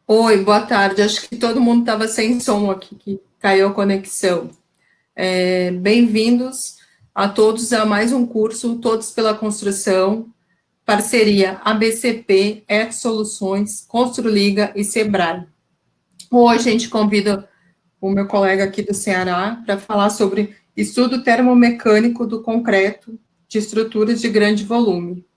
Oi, boa tarde. Acho que todo mundo estava sem som aqui, que caiu a conexão. Bem-vindos a todos a mais um curso, Todos pela Construção, parceria ABCP, Etos Soluções, Construliga e Sebrae. Hoje a gente convida o meu colega aqui do Ceará para falar sobre estudo termomecânico do concreto de estruturas de grande volume.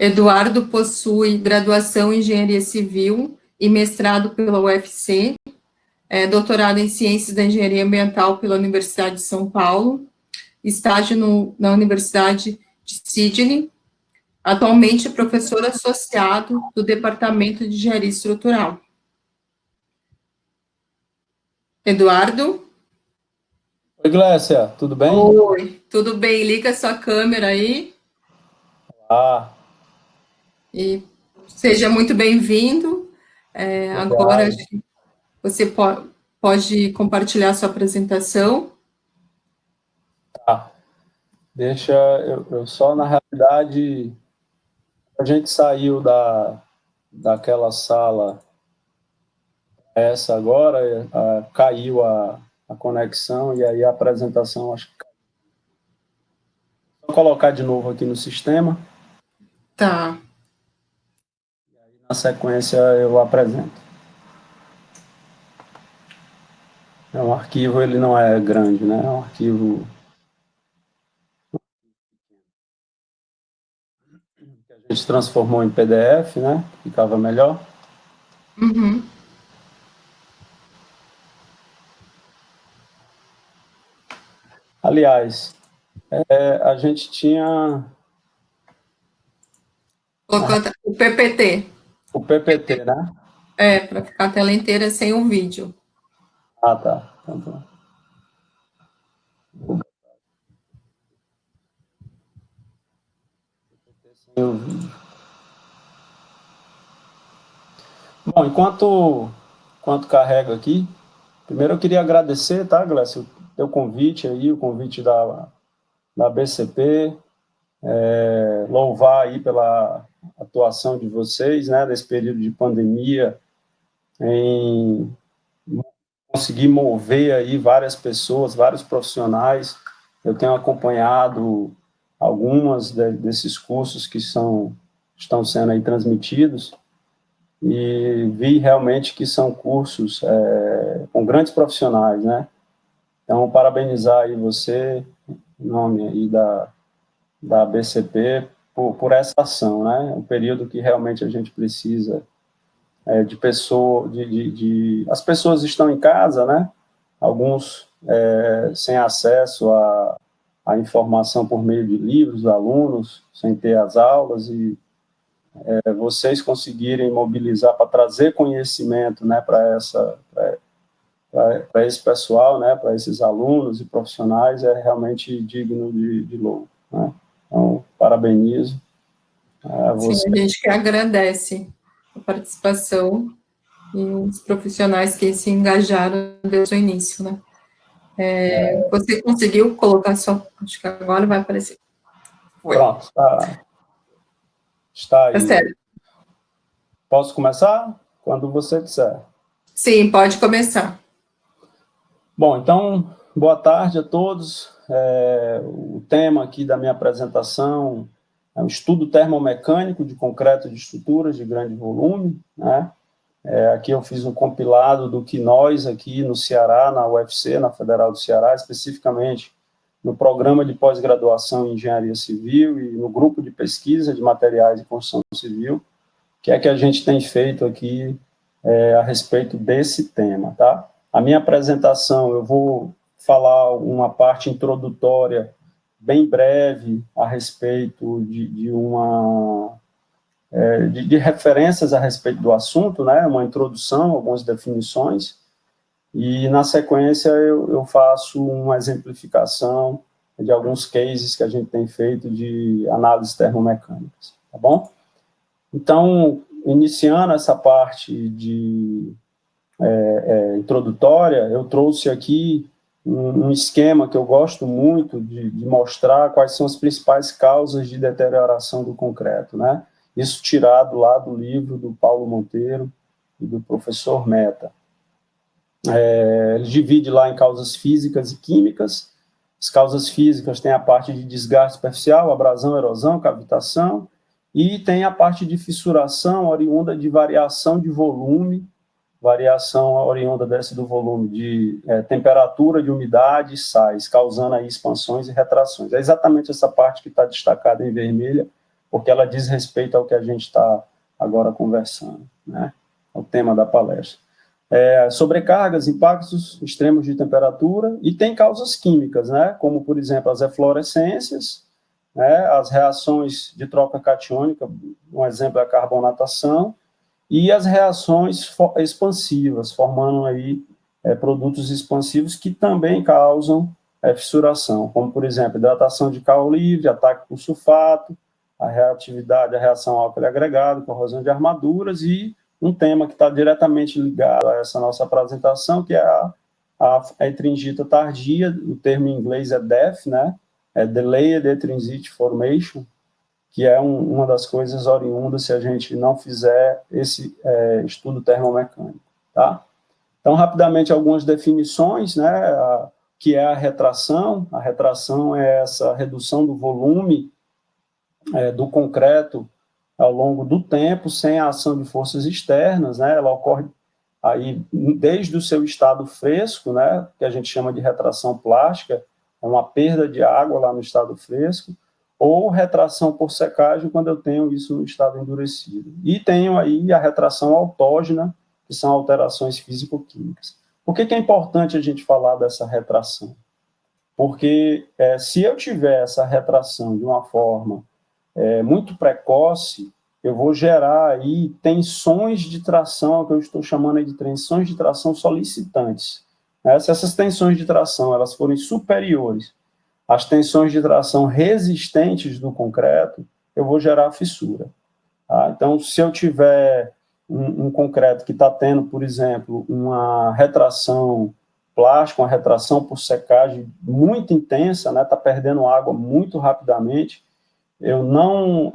Eduardo possui graduação em Engenharia Civil e mestrado pela UFC, doutorado em Ciências da Engenharia Ambiental pela Universidade de São Paulo, estágio na Universidade de Sydney, atualmente é professor associado do Departamento de Engenharia Estrutural. Eduardo? Oi, Glécia, tudo bem? Oi, tudo bem? Liga sua câmera aí Ah, e seja muito bem-vindo. Agora obrigado. você pode compartilhar sua apresentação. Tá. Deixa eu só, na realidade, a gente saiu daquela sala, essa agora, caiu a conexão e aí a apresentação, acho que caiu. Vou colocar de novo aqui no sistema, Tá. na sequência eu apresento. É um arquivo, ele não é grande, né? É um arquivo que a gente transformou em PDF, né? Ficava melhor. Uhum. Aliás, a gente tinha Colocou o PPT. o PPT, né? Para ficar a tela inteira sem o vídeo. Ah, tá. Então, tá. Eu vi. Bom, enquanto carrega aqui, primeiro eu queria agradecer, tá, Glécio, o teu convite aí, o convite da BCP, louvar aí pela atuação de vocês, né, nesse período de pandemia, em conseguir mover aí várias pessoas, vários profissionais. Eu tenho acompanhado algumas desses cursos que estão sendo aí transmitidos e vi realmente que são cursos com grandes profissionais, né? Então, parabenizar aí você, em nome aí da BCP, por essa ação, né? Um período que realmente a gente precisa de pessoas, as pessoas estão em casa, né? Alguns sem acesso à informação por meio de livros, alunos sem ter as aulas, e vocês conseguirem mobilizar para trazer conhecimento, né, para esse pessoal, né, para esses alunos e profissionais, é realmente digno de louvor, né? Então, parabenizo a Sim, você. a gente que agradece a participação e os profissionais que se engajaram desde o início, né? Você conseguiu colocar só, acho que agora vai aparecer. Foi. Pronto, está Tá aí. certo. Posso começar? Quando você disser. Sim, pode começar. Bom, então, boa tarde a todos. O tema aqui da minha apresentação é um estudo termomecânico de concreto de estruturas de grande volume, né? Aqui eu fiz um compilado do que nós aqui no Ceará, na UFC, na Federal do Ceará, especificamente no programa de pós-graduação em Engenharia Civil e no grupo de pesquisa de materiais de construção civil, que é que a gente tem feito aqui a respeito desse tema, tá? A minha apresentação, eu vou falar uma parte introdutória bem breve a respeito de referências a respeito do assunto, né? Uma introdução, algumas definições, e na sequência eu faço uma exemplificação de alguns cases que a gente tem feito de análises termomecânicas, tá bom? Então, iniciando essa parte de introdutória, eu trouxe aqui um esquema que eu gosto muito de mostrar quais são as principais causas de deterioração do concreto, né? Isso tirado lá do livro do Paulo Monteiro e do professor Meta. Ele divide lá em causas físicas e químicas. As causas físicas têm a parte de desgaste superficial, abrasão, erosão, cavitação, e tem a parte de fissuração oriunda de variação de volume, variação oriunda do volume de temperatura, de umidade e sais, causando aí expansões e retrações. É exatamente essa parte que está destacada em vermelha, porque ela diz respeito ao que a gente está agora conversando, né? O tema da palestra. Sobrecargas, impactos extremos de temperatura, e tem causas químicas, né? Como, por exemplo, as eflorescências, né? As reações de troca catiônica, um exemplo é a carbonatação, e as reações expansivas, formando aí produtos expansivos que também causam fissuração, como, por exemplo, hidratação de cal livre, ataque por sulfato, a reatividade, a reação álcool agregado, corrosão de armaduras, e um tema que está diretamente ligado a essa nossa apresentação, que é a etringita tardia, o termo em inglês é DEF, né? Delayed Etringite Formation, que é uma das coisas oriundas se a gente não fizer esse estudo termomecânico, tá? Então, rapidamente, algumas definições, né? Que é a retração. A retração é essa redução do volume do concreto ao longo do tempo, sem a ação de forças externas, né? Ela ocorre aí desde o seu estado fresco, né? Que a gente chama de retração plástica, é uma perda de água lá no estado fresco, ou retração por secagem, quando eu tenho isso no estado endurecido. E tenho aí a retração autógena, que são alterações físico-químicas. Por que é importante a gente falar dessa retração? Porque se eu tiver essa retração de uma forma muito precoce, eu vou gerar aí tensões de tração, que eu estou chamando aí de tensões de tração solicitantes. Se essas tensões de tração elas forem superiores as tensões de tração resistentes do concreto, eu vou gerar fissura. Tá? Então, se eu tiver um concreto que está tendo, por exemplo, uma retração plástica, uma retração por secagem muito intensa, né, está perdendo água muito rapidamente, eu não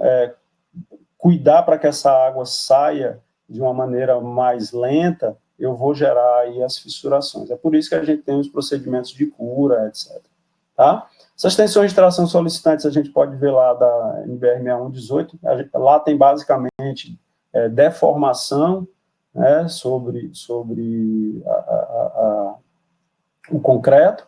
cuidar para que essa água saia de uma maneira mais lenta, eu vou gerar aí as fissurações. É por isso que a gente tem os procedimentos de cura, etc. Tá? Essas tensões de tração solicitantes a gente pode ver lá da NBR 6118, lá tem basicamente deformação, né, sobre o concreto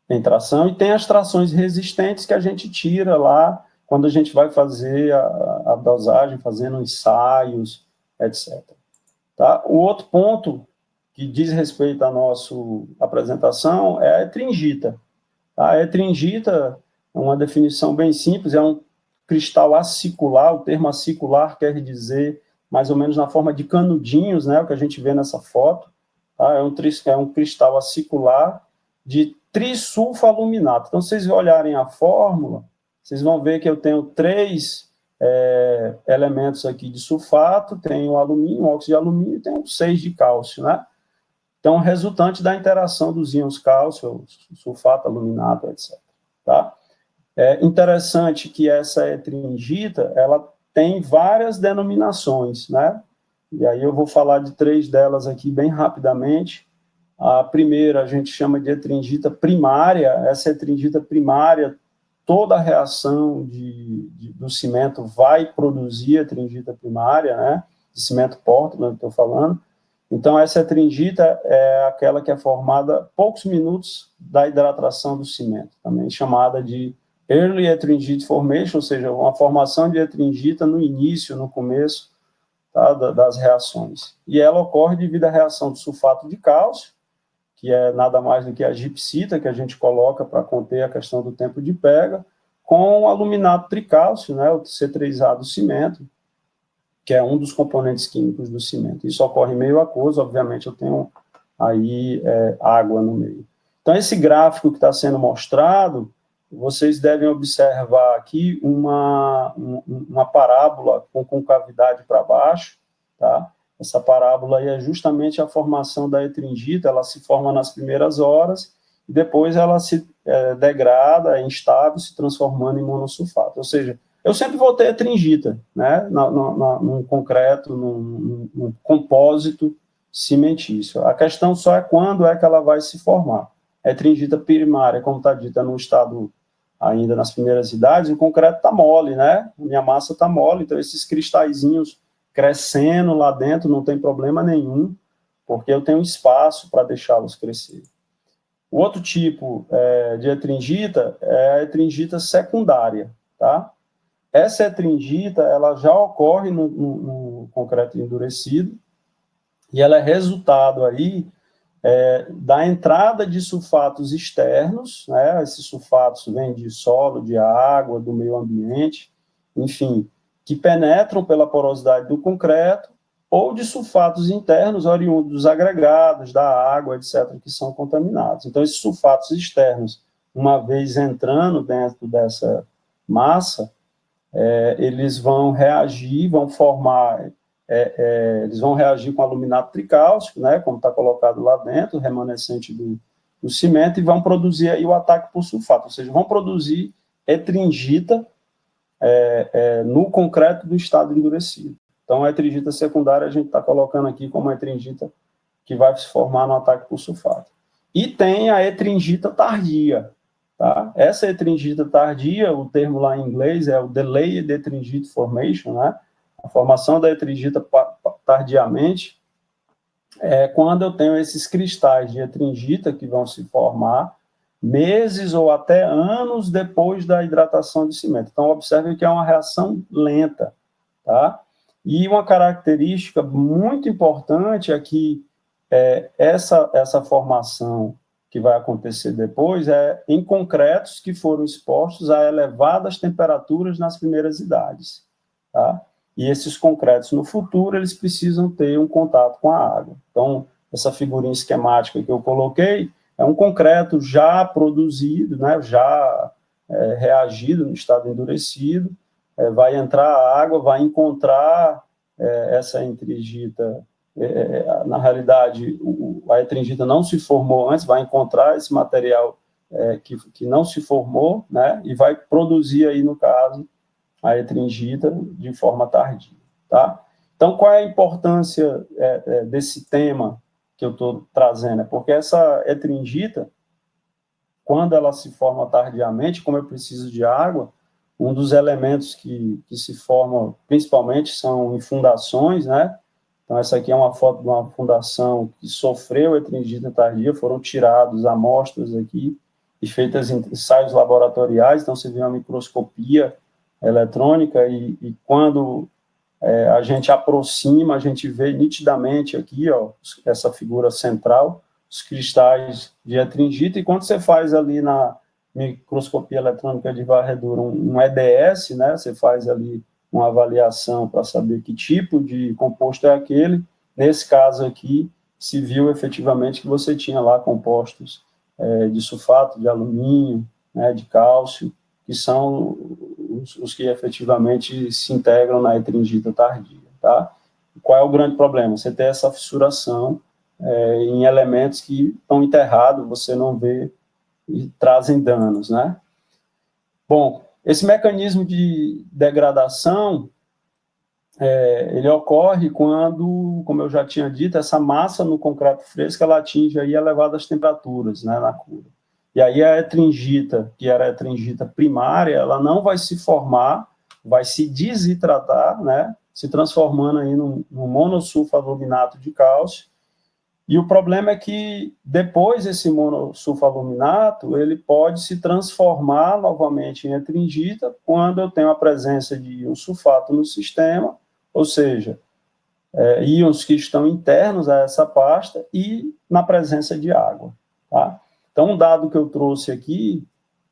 em tração, e tem as trações resistentes que a gente tira lá quando a gente vai fazer a dosagem, fazendo ensaios, etc. Tá? O outro ponto que diz respeito à nossa apresentação é a etringita. A etringita é uma definição bem simples, é um cristal acicular, o termo acicular quer dizer mais ou menos na forma de canudinhos, né, o que a gente vê nessa foto, tá? É um cristal acicular de trisulfaluminato. Então, se vocês olharem a fórmula, vocês vão ver que eu tenho 3 elementos aqui de sulfato, tenho alumínio, óxido de alumínio, e tenho 6 de cálcio, né? Então, resultante da interação dos íons cálcio, sulfato, aluminato, etc. Tá? É interessante que essa etringita, ela tem várias denominações, né? E aí eu vou falar de 3 delas aqui bem rapidamente. A primeira a gente chama de etringita primária. Essa etringita primária, toda a reação do cimento vai produzir etringita primária, né? De cimento Portland, estou falando. Então, essa etringita é aquela que é formada poucos minutos da hidratação do cimento, também chamada de Early Etringite Formation, ou seja, uma formação de etringita no início, no começo, tá, das reações. E ela ocorre devido à reação do sulfato de cálcio, que é nada mais do que a gipsita, que a gente coloca para conter a questão do tempo de pega, com o aluminato tricálcio, né, o C3A do cimento, que é um dos componentes químicos do cimento. Isso ocorre meio aquoso, obviamente eu tenho aí água no meio. Então, esse gráfico que está sendo mostrado, vocês devem observar aqui uma parábola com concavidade para baixo, tá? Essa parábola aí é justamente a formação da etringita, ela se forma nas primeiras horas, e depois ela se degrada, é instável, se transformando em monossulfato. Ou seja, eu sempre vou ter etringita, né, num concreto, num compósito cimentício. A questão só é quando é que ela vai se formar. A etringita primária, como está dita no estado ainda nas primeiras idades, o concreto está mole, né? A minha massa está mole, então esses cristalzinhos crescendo lá dentro não tem problema nenhum, porque eu tenho espaço para deixá-los crescer. O outro tipo de etringita é a etringita secundária, tá? Essa etringita, ela já ocorre no concreto endurecido, e ela é resultado aí da entrada de sulfatos externos, né? Esses sulfatos vêm de solo, de água, do meio ambiente, enfim, que penetram pela porosidade do concreto, ou de sulfatos internos oriundos dos agregados, da água, etc., que são contaminados. Então, esses sulfatos externos, uma vez entrando dentro dessa massa, eles vão reagir, vão formar, eles vão reagir com aluminato tricálcico, né, como está colocado lá dentro, remanescente do cimento, e vão produzir aí o ataque por sulfato, ou seja, vão produzir etringita no concreto do estado endurecido. Então, a etringita secundária a gente está colocando aqui como a etringita que vai se formar no ataque por sulfato. E tem a etringita tardia, tá? Essa etringita tardia, o termo lá em inglês é o Delayed Etringite Formation, né? A formação da etringita tardiamente é quando eu tenho esses cristais de etringita que vão se formar meses ou até anos depois da hidratação de cimento. Então, observe que é uma reação lenta, tá? E uma característica muito importante é que essa formação que vai acontecer depois em concretos que foram expostos a elevadas temperaturas nas primeiras idades, tá? E esses concretos, no futuro, eles precisam ter um contato com a água. Então, essa figurinha esquemática que eu coloquei é um concreto já produzido, né, já reagido no estado endurecido, vai entrar a água, vai encontrar essa etringita, na realidade, a etringita não se formou antes, vai encontrar esse material que não se formou, né, e vai produzir aí, no caso, a etringita de forma tardia, tá? Então, qual é a importância desse tema que eu estou trazendo? É porque essa etringita, quando ela se forma tardiamente, como eu preciso de água, um dos elementos que se formam, principalmente, são em fundações, né? Então, essa aqui é uma foto de uma fundação que sofreu etringita tardia, foram tiradas amostras aqui e feitas ensaios laboratoriais, então você vê uma microscopia eletrônica e quando a gente aproxima, a gente vê nitidamente aqui, ó, essa figura central, os cristais de etringita, e quando você faz ali na microscopia eletrônica de varredura um EDS, né, você faz ali uma avaliação para saber que tipo de composto é aquele, nesse caso aqui, se viu efetivamente que você tinha lá compostos de sulfato de alumínio, né, de cálcio, que são os que efetivamente se integram na etringita tardia, tá? Qual é o grande problema? Você tem essa fissuração em elementos que estão enterrados, você não vê e trazem danos, né? Bom, esse mecanismo de degradação, ele ocorre quando, como eu já tinha dito, essa massa no concreto fresco, ela atinge aí elevadas temperaturas, né, na cura. E aí a etringita, que era a etringita primária, ela não vai se formar, vai se desidratar, né, se transformando aí num monossulfaluminato de cálcio. E o problema é que depois esse monossulfaluminato, ele pode se transformar novamente em etringita quando eu tenho a presença de um sulfato no sistema, ou seja, íons que estão internos a essa pasta e na presença de água, tá? Então, um dado que eu trouxe aqui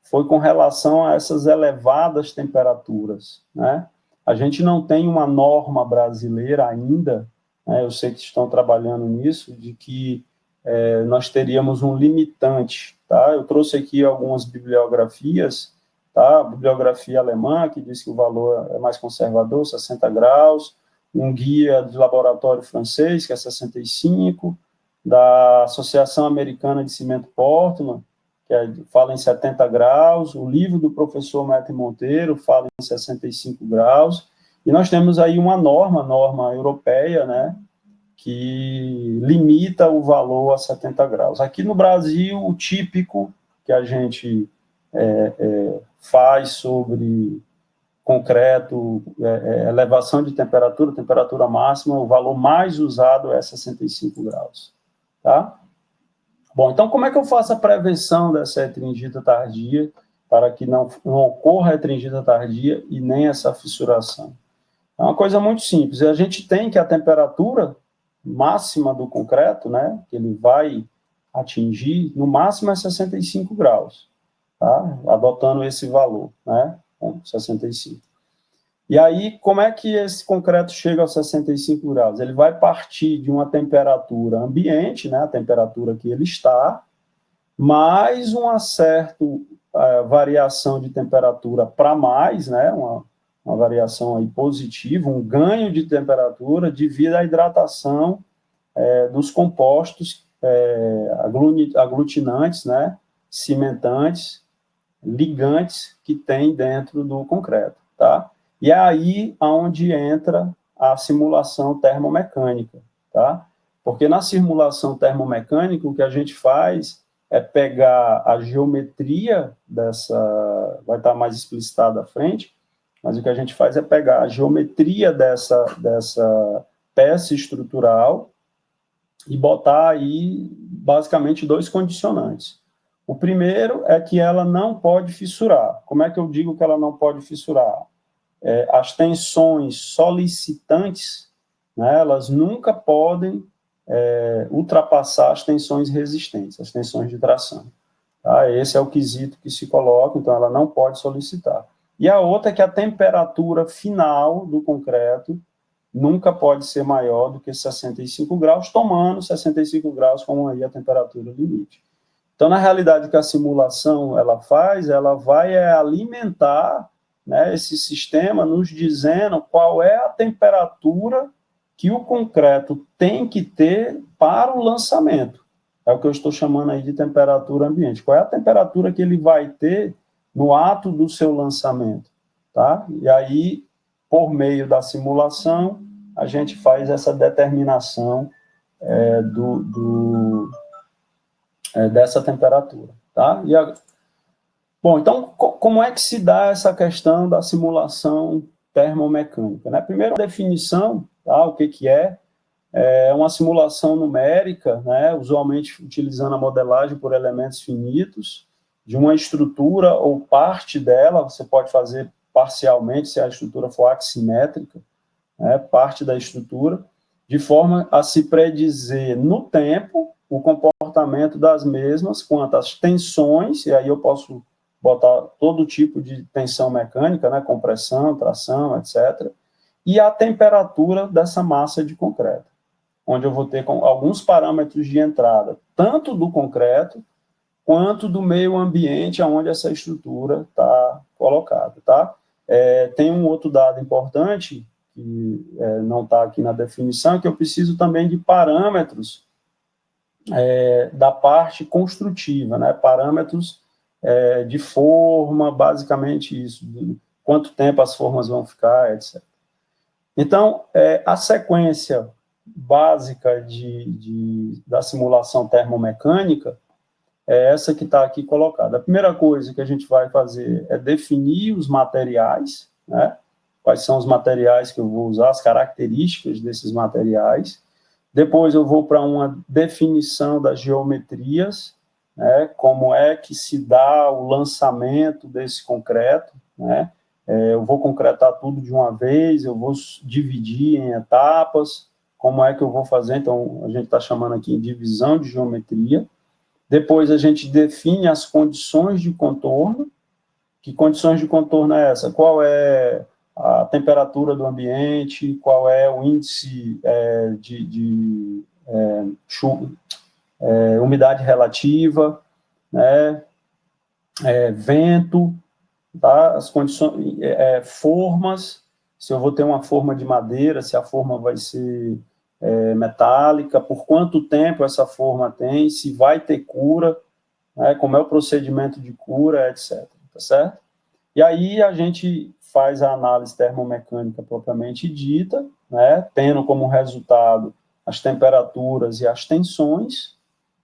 foi com relação a essas elevadas temperaturas, né? A gente não tem uma norma brasileira ainda, né? Eu sei que estão trabalhando nisso, de que nós teríamos um limitante, tá? Eu trouxe aqui algumas bibliografias, tá? A bibliografia alemã, que diz que o valor é mais conservador, 60 graus, um guia de laboratório francês, que é 65, da Associação Americana de Cimento Portland, fala em 70 graus, o livro do professor Mete Monteiro fala em 65 graus, e nós temos aí uma norma europeia, né, que limita o valor a 70 graus. Aqui no Brasil, o típico que a gente faz sobre concreto, elevação de temperatura máxima, o valor mais usado é 65 graus, tá? Bom, então como é que eu faço a prevenção dessa retringita tardia para que não ocorra a retringita tardia e nem essa fissuração? É uma coisa muito simples, a gente tem que a temperatura máxima do concreto, né, que ele vai atingir, no máximo é 65 graus, tá? Adotando esse valor, né, 65. E aí, como é que esse concreto chega aos 65 graus? Ele vai partir de uma temperatura ambiente, né, a temperatura que ele está, mais uma certa variação de temperatura para mais, né, uma variação aí positiva, um ganho de temperatura devido à hidratação dos compostos aglutinantes, né, cimentantes, ligantes que tem dentro do concreto, tá? E é aí onde entra a simulação termomecânica, tá? Porque na simulação termomecânica o que a gente faz é pegar a geometria dessa, vai estar mais explicitada à frente, mas o que a gente faz é pegar a geometria dessa peça estrutural e botar aí, basicamente, dois condicionantes. O primeiro é que ela não pode fissurar. Como é que eu digo que ela não pode fissurar? As tensões solicitantes, né, elas nunca podem ultrapassar as tensões resistentes, as tensões de tração. Tá? Esse é o quesito que se coloca, então ela não pode solicitar. E a outra é que a temperatura final do concreto nunca pode ser maior do que 65 graus, tomando 65 graus como aí a temperatura limite. Então, na realidade, o que a simulação ela faz, ela vai alimentar, né, esse sistema, nos dizendo qual é a temperatura que o concreto tem que ter para o lançamento. É o que eu estou chamando aí de temperatura ambiente. Qual é a temperatura que ele vai ter no ato do seu lançamento, tá? E aí, por meio da simulação, a gente faz essa determinação dessa temperatura, tá? Bom, então, como é que se dá essa questão da simulação termomecânica, né? Primeiro, a definição, tá? O que é? É uma simulação numérica, né? Usualmente utilizando a modelagem por elementos finitos, de uma estrutura ou parte dela, você pode fazer parcialmente, se a estrutura for assimétrica, né, parte da estrutura, de forma a se predizer no tempo o comportamento das mesmas, quanto às tensões, e aí eu posso botar todo tipo de tensão mecânica, né, compressão, tração, etc., e a temperatura dessa massa de concreto, onde eu vou ter alguns parâmetros de entrada, tanto do concreto, quanto do meio ambiente onde essa estrutura está colocada, tá? Tem um outro dado importante, que não está aqui na definição, que eu preciso também de parâmetros da parte construtiva, né? Parâmetros de forma, basicamente isso, de quanto tempo as formas vão ficar, etc. Então, a sequência básica da simulação termomecânica é essa que está aqui colocada. A primeira coisa que a gente vai fazer é definir os materiais, né? Quais são os materiais que eu vou usar, as características desses materiais. Depois eu vou para uma definição das geometrias, né? Como é que se dá o lançamento desse concreto, né? Eu vou concretar tudo de uma vez, eu vou dividir em etapas, como é que eu vou fazer? Então, a gente está chamando aqui de divisão de geometria. Depois a gente define as condições de contorno. Que condições de contorno é essa? Qual é a temperatura do ambiente? Qual é o índice de umidade relativa, né? Vento, tá? As condições, formas, se eu vou ter uma forma de madeira, se a forma vai ser metálica, por quanto tempo essa forma tem, se vai ter cura, né, como é o procedimento de cura, etc. Tá certo? E aí a gente faz a análise termomecânica propriamente dita, né, tendo como resultado as temperaturas e as tensões,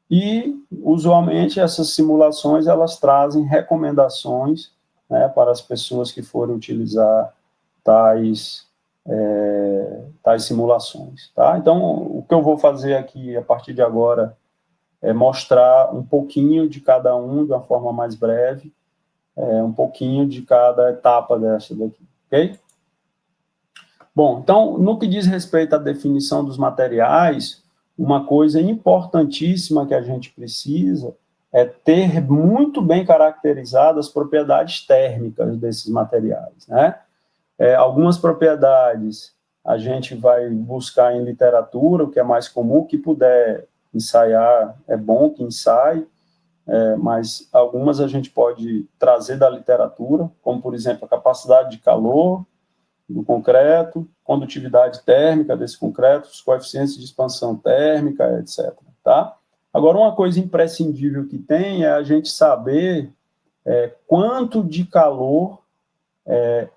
e usualmente essas simulações elas trazem recomendações, né, para as pessoas que forem utilizar tais simulações. Tá? Então, o que eu vou fazer aqui a partir de agora é mostrar um pouquinho de cada um, de uma forma mais breve, um pouquinho de cada etapa dessa daqui, ok? Bom, então, no que diz respeito à definição dos materiais, uma coisa importantíssima que a gente precisa é ter muito bem caracterizadas as propriedades térmicas desses materiais, né? Algumas propriedades a gente vai buscar em literatura, o que é mais comum, que puder ensaiar, é bom que ensaie, mas algumas a gente pode trazer da literatura, como, por exemplo, a capacidade de calor do concreto, condutividade térmica desse concreto, os coeficientes de expansão térmica, etc. Tá? Agora, uma coisa imprescindível que tem é a gente saber quanto de calor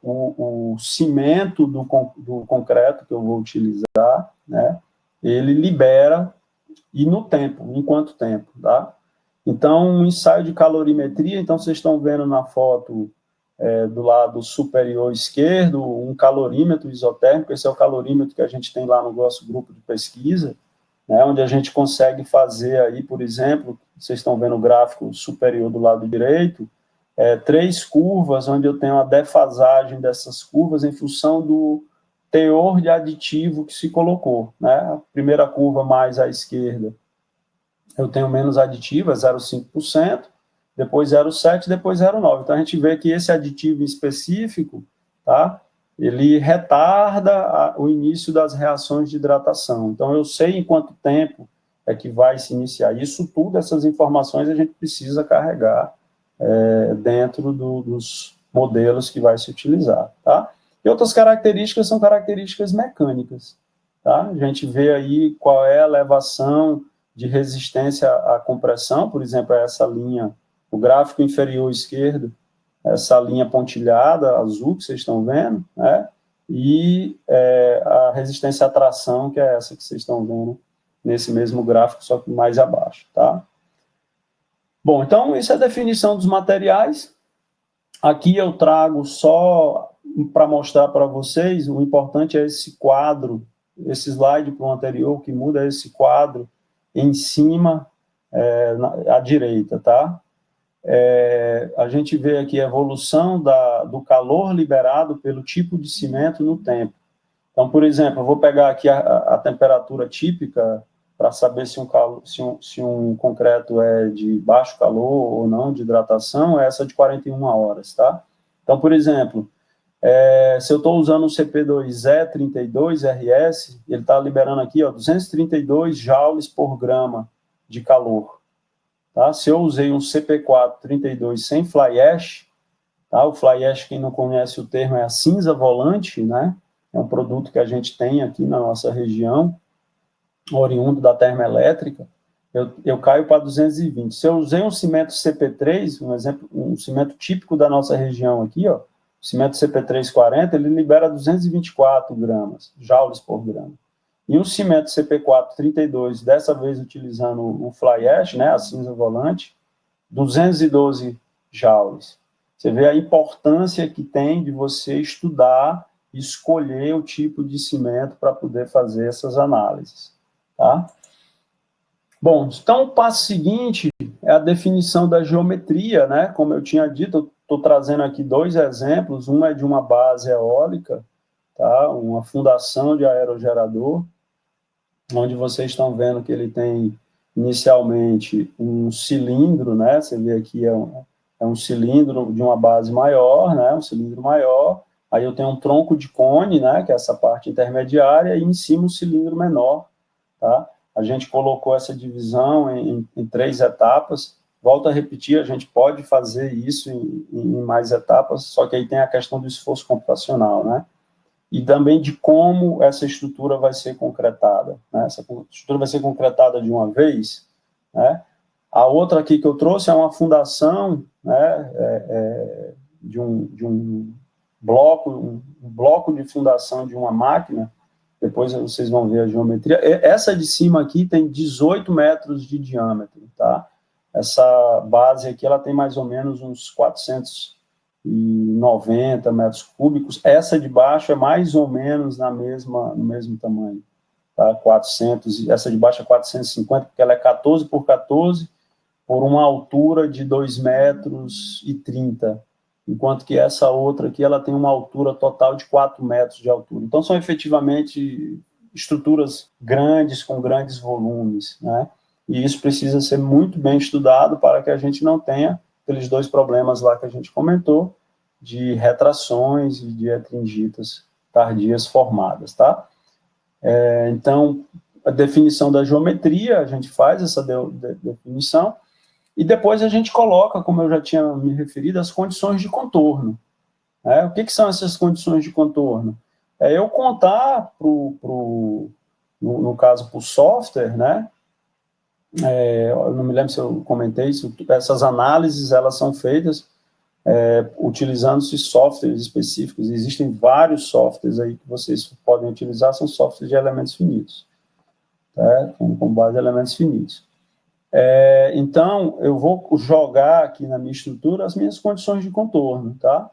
o cimento do concreto que eu vou utilizar, né, ele libera, e no tempo, em quanto tempo, tá? Então, um ensaio de calorimetria, então vocês estão vendo na foto do lado superior esquerdo, um calorímetro isotérmico, esse é o calorímetro que a gente tem lá no nosso grupo de pesquisa, né, onde a gente consegue fazer aí, por exemplo, vocês estão vendo o gráfico superior do lado direito, 3 curvas, onde eu tenho a defasagem dessas curvas em função do teor de aditivo que se colocou, né? A primeira curva mais à esquerda, eu tenho menos aditivo, é 0,5%, depois 0,7%, depois 0,9%. Então, a gente vê que esse aditivo específico, tá? Ele retarda o início das reações de hidratação. Então, eu sei em quanto tempo é que vai se iniciar. Isso tudo, essas informações, a gente precisa carregar dentro dos modelos que vai se utilizar, tá? E outras características são características mecânicas, tá? A gente vê aí qual é a elevação de resistência à compressão, por exemplo, essa linha, o gráfico inferior esquerdo, essa linha pontilhada, azul, que vocês estão vendo, né? E a resistência à tração, que é essa que vocês estão vendo nesse mesmo gráfico, só que mais abaixo, tá? Bom, então, isso é a definição dos materiais. Aqui eu trago só para mostrar para vocês, o importante é esse quadro, esse slide para o anterior, o que muda é esse quadro em cima, à direita, tá? A gente vê aqui a evolução do calor liberado pelo tipo de cimento no tempo. Então, por exemplo, eu vou pegar aqui a temperatura típica para saber se um concreto é de baixo calor ou não, de hidratação, é essa de 41 horas, tá? Então, por exemplo, se eu estou usando o CP2E32RS, ele está liberando aqui, ó, 232 joules por grama de calor, tá? Se eu usei um CP432 sem fly ash, tá? O fly ash, quem não conhece o termo, é a cinza volante, né? É um produto que a gente tem aqui na nossa região, oriundo da termoelétrica, eu caio para 220. Se eu usei um cimento CP3, um exemplo, um cimento típico da nossa região aqui, ó, o cimento CP340, ele libera 224 gramas, joules por grama. E o cimento CP432, dessa vez utilizando o fly ash, né, a cinza volante, 212 joules. Você vê a importância que tem de você estudar e escolher o tipo de cimento para poder fazer essas análises, tá? Bom, então o passo seguinte é a definição da geometria, né? Como eu tinha dito, eu estou trazendo aqui 2 exemplos, um é de uma base eólica, tá? Uma fundação de aerogerador, onde vocês estão vendo que ele tem inicialmente um cilindro, né? Você vê aqui é um cilindro de uma base maior, né? Um cilindro maior. Aí eu tenho um tronco de cone, né? Que é essa parte intermediária, e em cima um cilindro menor, tá? A gente colocou essa divisão em 3 etapas. Volto a repetir, a gente pode fazer isso em mais etapas, só que aí tem a questão do esforço computacional, né? E também de como essa estrutura vai ser concretada, né? Essa estrutura vai ser concretada de uma vez, né? A outra aqui que eu trouxe é uma fundação, né, de um bloco de fundação de uma máquina. Depois vocês vão ver a geometria. Essa de cima aqui tem 18 metros de diâmetro, tá? Essa base aqui, ela tem mais ou menos uns 490 metros cúbicos. Essa de baixo é mais ou menos no mesmo tamanho, tá? 400, essa de baixo é 450, porque ela é 14 por 14, por uma altura de 2,30 metros, enquanto que essa outra aqui, ela tem uma altura total de 4 metros de altura. Então, são efetivamente estruturas grandes, com grandes volumes, né? E isso precisa ser muito bem estudado para que a gente não tenha aqueles dois problemas lá que a gente comentou, de retrações e de etringitas tardias formadas, tá? Então, a definição da geometria, a gente faz essa definição, e depois a gente coloca, como eu já tinha me referido, as condições de contorno. Né? O que são essas condições de contorno? É eu contar, no caso, para o software, né? Eu não me lembro se eu comentei isso, essas análises, elas são feitas utilizando-se softwares específicos. Existem vários softwares aí que vocês podem utilizar, são softwares de elementos finitos, tá? Com base em elementos finitos. Então, eu vou jogar aqui na minha estrutura as minhas condições de contorno, tá?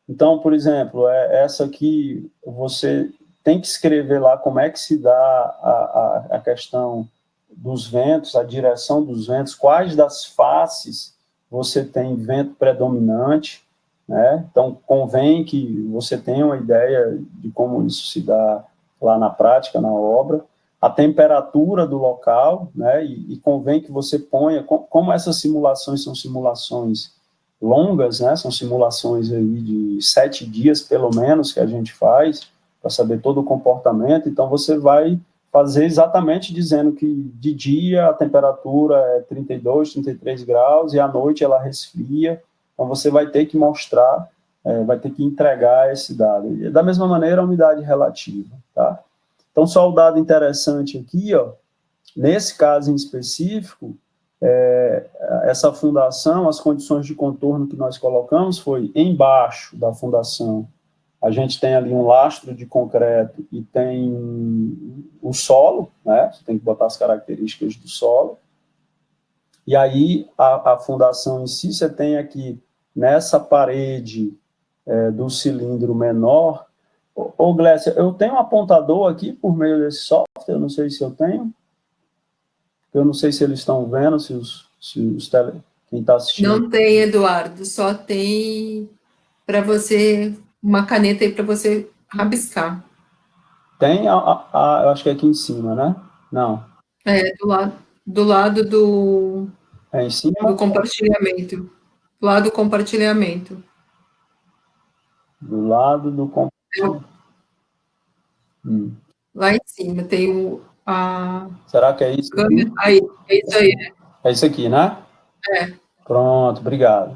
Então, por exemplo, essa aqui, você tem que escrever lá como é que se dá a questão dos ventos, a direção dos ventos, quais das faces você tem vento predominante, né? Então, convém que você tenha uma ideia de como isso se dá lá na prática, na obra, a temperatura do local, né, e convém que você ponha, como essas simulações são simulações longas, né, são simulações aí de 7 dias, pelo menos, que a gente faz, para saber todo o comportamento, então você vai fazer exatamente dizendo que de dia a temperatura é 32, 33 graus, e à noite ela resfria, então você vai ter que mostrar, vai ter que entregar esse dado. E, da mesma maneira, a umidade relativa, tá? Então, só o dado interessante aqui, ó, nesse caso em específico, essa fundação, as condições de contorno que nós colocamos foi embaixo da fundação, a gente tem ali um lastro de concreto e tem o solo, né? Você tem que botar as características do solo. E aí, a fundação em si, você tem aqui, nessa parede do cilindro menor. Ô, Glécia, eu tenho um apontador aqui por meio desse software, eu não sei se eu tenho. Eu não sei se eles estão vendo, quem está assistindo. Não tem, Eduardo, só tem para você, uma caneta aí para você rabiscar. Tem, eu acho que é aqui em cima, né? Não. Do lado do É em cima? do compartilhamento. Do lado do compartilhamento. Do lado do compartilhamento. Lá em cima tem Será que é isso aqui? Aí, é isso aí. É isso aqui, né? É. Pronto, obrigado.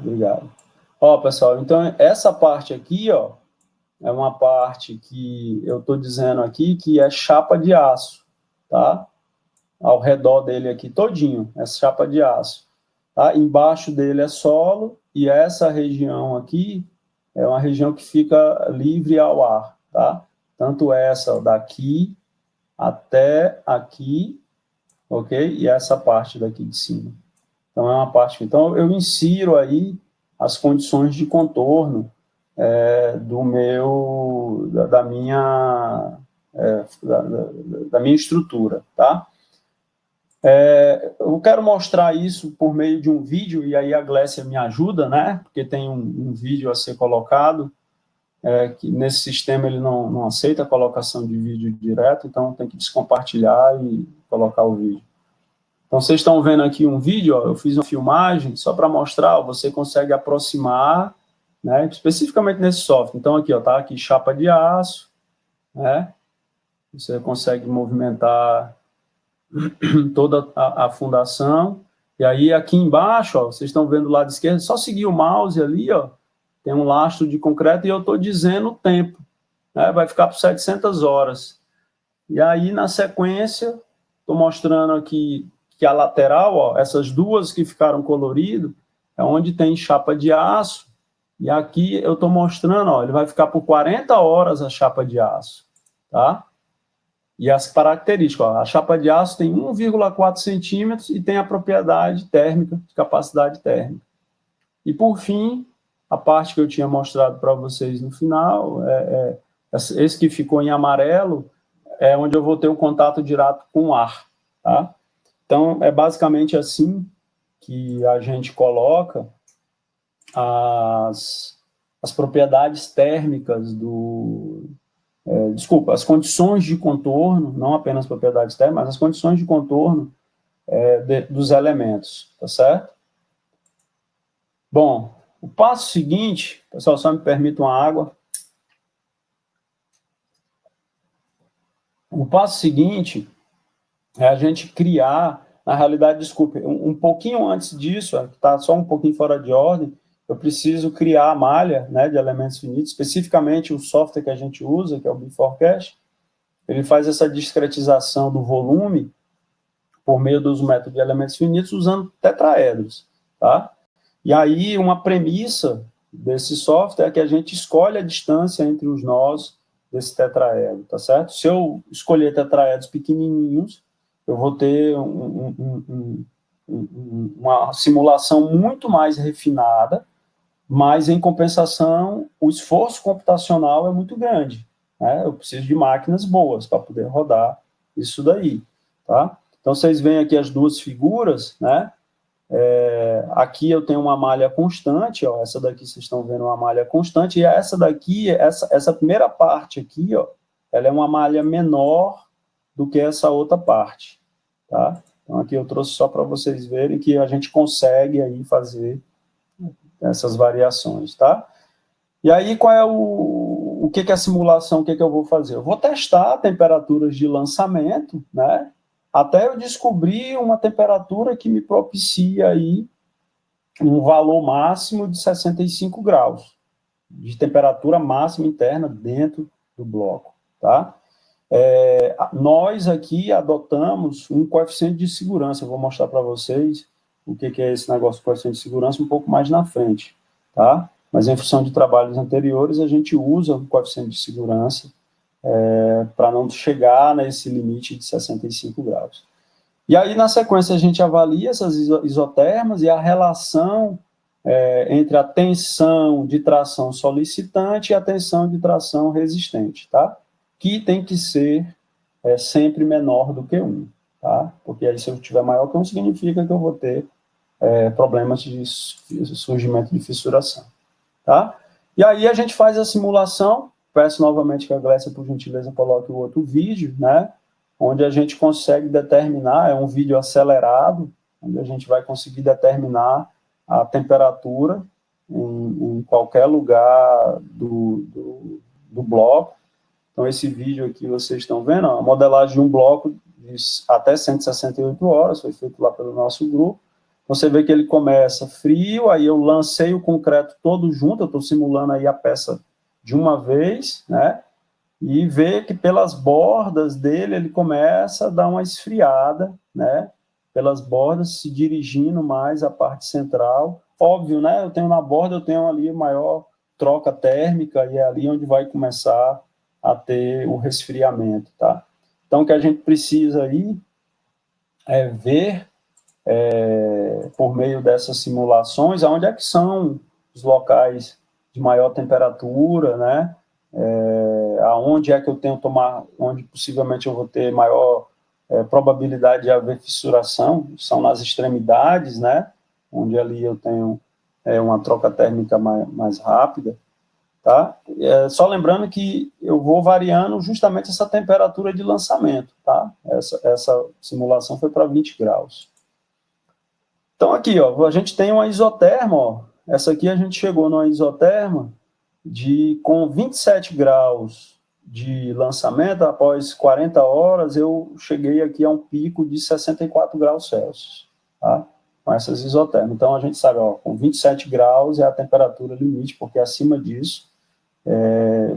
Ó, pessoal, então essa parte aqui, ó, é uma parte que eu estou dizendo aqui que é chapa de aço, tá? Ao redor dele aqui todinho, é chapa de aço. Tá? Embaixo dele é solo, e essa região aqui é uma região que fica livre ao ar, tá? Tanto essa daqui até aqui, ok? E essa parte daqui de cima. Então, é uma parte... Então, eu insiro aí as condições de contorno da minha estrutura, tá? Eu quero mostrar isso por meio de um vídeo, e aí a Glécia me ajuda, né? Porque tem um vídeo a ser colocado, que nesse sistema ele não aceita a colocação de vídeo direto, então tem que descompartilhar e colocar o vídeo. Então, vocês estão vendo aqui um vídeo, ó, eu fiz uma filmagem só para mostrar, ó, você consegue aproximar, né, especificamente nesse software. Então, aqui, ó, tá aqui chapa de aço, né? Você consegue movimentar toda a fundação. E aí, aqui embaixo, ó, vocês estão vendo do lado esquerdo, só seguir o mouse ali, ó, tem um lastro de concreto e eu estou dizendo o tempo, né? Vai ficar por 700 horas. E aí, na sequência, estou mostrando aqui que que a lateral, ó, essas duas que ficaram coloridas, é onde tem chapa de aço, e aqui eu estou mostrando, ó, ele vai ficar por 40 horas a chapa de aço, tá? E as características, ó, a chapa de aço tem 1,4 centímetros e tem a propriedade térmica, de capacidade térmica. E, por fim, a parte que eu tinha mostrado para vocês no final, esse que ficou em amarelo, é onde eu vou ter o contato direto com o ar, tá? Então, é basicamente assim que a gente coloca as propriedades térmicas as condições de contorno, não apenas propriedades térmicas, mas as condições de contorno dos elementos, tá certo? Bom, o passo seguinte, pessoal, só me permita uma água. O passo seguinte é a gente criar, na realidade, desculpe, um pouquinho antes disso, está só um pouquinho fora de ordem, eu preciso criar a malha, né, de elementos finitos, especificamente o software que a gente usa, que é o Beforecast, ele faz essa discretização do volume por meio dos métodos de elementos finitos usando tetraedros, tá? E aí, uma premissa desse software é que a gente escolhe a distância entre os nós desse tetraedro, tá certo? Se eu escolher tetraedros pequenininhos, eu vou ter uma simulação muito mais refinada, mas, em compensação, o esforço computacional é muito grande, né? Eu preciso de máquinas boas para poder rodar isso daí, tá? Então, vocês veem aqui as duas figuras, né? Aqui eu tenho uma malha constante, ó, essa daqui vocês estão vendo uma malha constante, e essa daqui, essa primeira parte aqui, ó, ela é uma malha menor do que essa outra parte, tá? Então, aqui eu trouxe só para vocês verem que a gente consegue aí fazer essas variações, tá? E aí, qual é o que é a simulação, o que eu vou fazer? Eu vou testar temperaturas de lançamento, né? Até eu descobrir uma temperatura que me propicia aí um valor máximo de 65 graus, de temperatura máxima interna dentro do bloco, tá? Nós aqui adotamos um coeficiente de segurança, eu vou mostrar para vocês o que é esse negócio de coeficiente de segurança um pouco mais na frente, tá? Mas em função de trabalhos anteriores, a gente usa o coeficiente de segurança para não chegar nesse limite de 65 graus. E aí, na sequência, a gente avalia essas isotermas e a relação entre a tensão de tração solicitante e a tensão de tração resistente, tá? Que tem que ser sempre menor do que 1, tá? Porque aí, se eu tiver maior que 1, significa que eu vou ter problemas de surgimento de fissuração, tá? E aí, a gente faz a simulação, peço novamente que a Glécia, por gentileza, coloque o outro vídeo, né? Onde a gente consegue determinar, é um vídeo acelerado, onde a gente vai conseguir determinar a temperatura em qualquer lugar do bloco. Então, esse vídeo aqui vocês estão vendo, ó, a modelagem de um bloco de até 168 horas, foi feito lá pelo nosso grupo. Você vê que ele começa frio, aí eu lancei o concreto todo junto, eu estou simulando aí a peça de uma vez, né? E vê que pelas bordas dele ele começa a dar uma esfriada, né? Pelas bordas, se dirigindo mais à parte central. Óbvio, né? Eu tenho na borda, eu tenho ali maior troca térmica e é ali onde vai começar a ter o resfriamento, tá? Então, o que a gente precisa aí é ver, por meio dessas simulações, onde é que são os locais de maior temperatura, né? Aonde é que eu tenho que tomar, onde possivelmente eu vou ter maior probabilidade de haver fissuração, são nas extremidades, né? Onde ali eu tenho uma troca térmica mais rápida, tá? Só lembrando que eu vou variando justamente essa temperatura de lançamento, tá? Essa simulação foi para 20 graus. Então, aqui, ó, a gente tem uma isoterma, ó. Essa aqui a gente chegou numa isoterma com 27 graus de lançamento, após 40 horas, eu cheguei aqui a um pico de 64 graus Celsius, tá? Com essas isotermas. Então, a gente sabe, ó, com 27 graus é a temperatura limite, porque acima disso,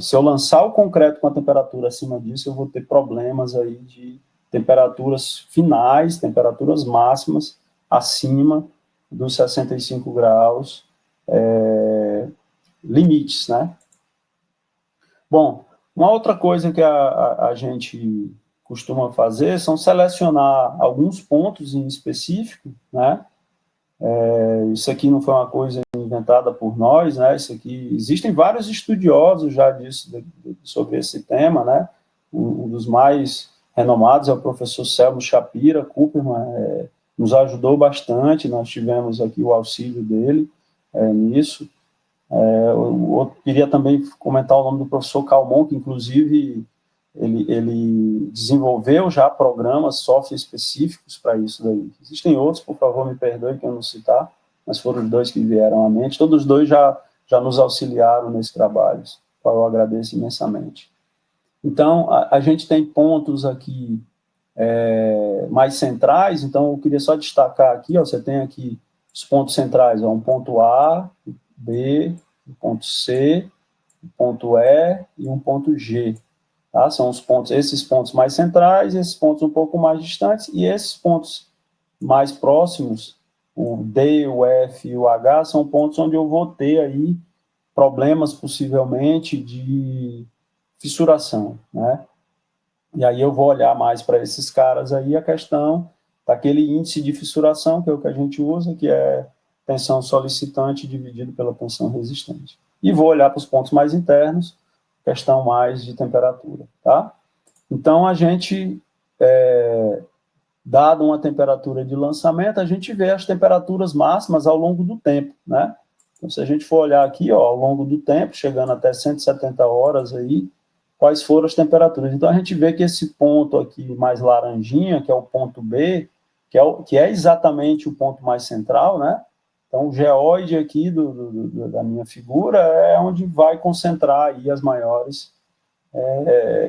se eu lançar o concreto com a temperatura acima disso, eu vou ter problemas aí de temperaturas finais, temperaturas máximas, acima dos 65 graus limites, né? Bom, uma outra coisa que a gente costuma fazer são selecionar alguns pontos em específico, né? Isso aqui não foi uma coisa inventada por nós, né? Isso aqui, existem vários estudiosos já disso, sobre esse tema, né? Um dos mais renomados é o professor Selmo Shapira Cooperman, nos ajudou bastante, nós tivemos aqui o auxílio dele nisso. Eu queria também comentar o nome do professor Calmon, que inclusive ele desenvolveu já programas, software específicos para isso daí. Existem outros, por favor, me perdoe que eu não citar, mas foram os dois que vieram à mente. Todos os dois já nos auxiliaram nesse trabalho, qual eu agradeço imensamente. Então, a gente tem pontos aqui mais centrais, então eu queria só destacar aqui, ó, você tem aqui os pontos centrais, ó, um ponto A, B, um ponto C, um ponto E e um ponto G. Tá? São os pontos, esses pontos mais centrais, esses pontos um pouco mais distantes, e esses pontos mais próximos, o D, o F e o H, são pontos onde eu vou ter aí problemas, possivelmente, de fissuração, né? E aí eu vou olhar mais para esses caras aí, a questão daquele índice de fissuração, que é o que a gente usa, que é tensão solicitante dividido pela tensão resistente. E vou olhar para os pontos mais internos, questão mais de temperatura, tá? Então, a gente, dado uma temperatura de lançamento, a gente vê as temperaturas máximas ao longo do tempo, né? Então, se a gente for olhar aqui, ó, ao longo do tempo, chegando até 170 horas aí, quais foram as temperaturas. Então, a gente vê que esse ponto aqui mais laranjinha, que é o ponto B, que é exatamente o ponto mais central, né? Então, o geóide aqui da minha figura é onde vai concentrar aí as maiores